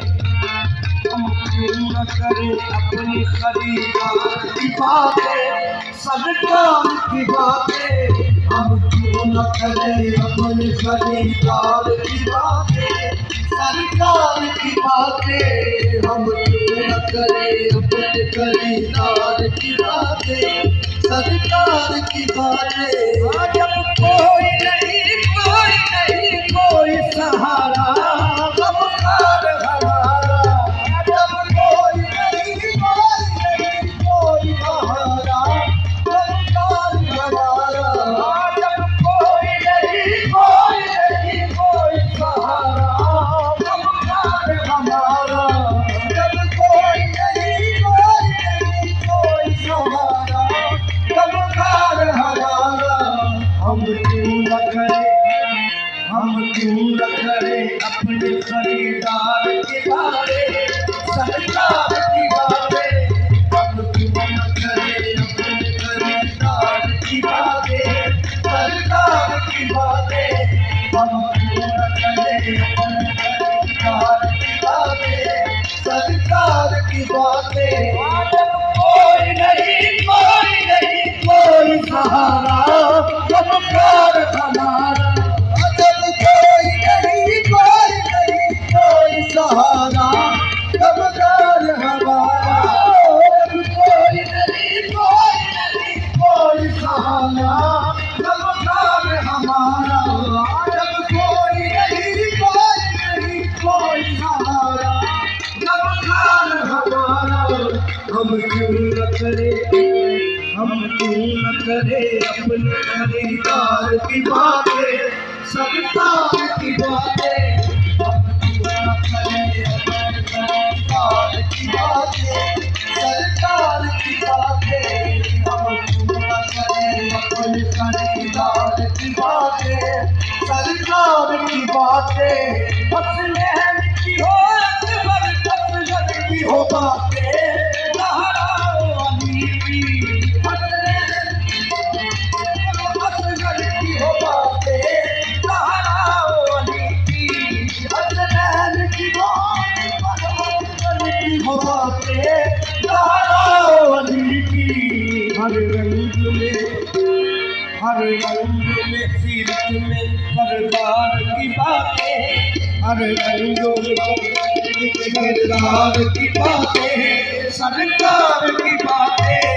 हम क्यों न करें अपनी खरीदार की बातें, सरकार की बातें। हम क्यों न करें अपनी खरीदार की बातें, सरकार की बातें। हम क्यों न करें अपने खरीदार की बातें, सरकार की बातें। जब कोई नहीं कोई सहारा, गमखार हमारा। जब कोई नहीं कोई सहारा, गमखार हमारा। जब कोई नहीं कोई सहारा, गमखार हमारा। जब कोई नहीं कोई सहारा, गमखार हमारा। हम क्यों न करें अपने खरीदार की बातें, सरकार की बातें। हम क्यों न करें अपने खरीदार की बातें, सरकार की बातें। हम क्यों न करें अपने खरीदार की बातें, सरकार की बातें। कोई नहीं कोई सहारा, गमखार हमारा। जब कोई नहीं कोई सहारा, गमखार हमारा। जब कोई नहीं कोई सहारा, गमखार हमारा। जब कोई नहीं कोई सहारा, गमखार हमारा। हम क्यों न करें अपने खरीदार की बातें, सरकार की बातें। हम क्यों न करें अपने खरीदार की बातें, सरकार की बातें। हम क्यों न करें अपने खरीदार की बातें, सरकार की बातें। फसलें की हो अकबर, फसलें की हो बातें, लहराओ अली की। हर रंग में सीरत में सरदार की बातें, हर रंग में सरदार की बातें, सरकार की बातें।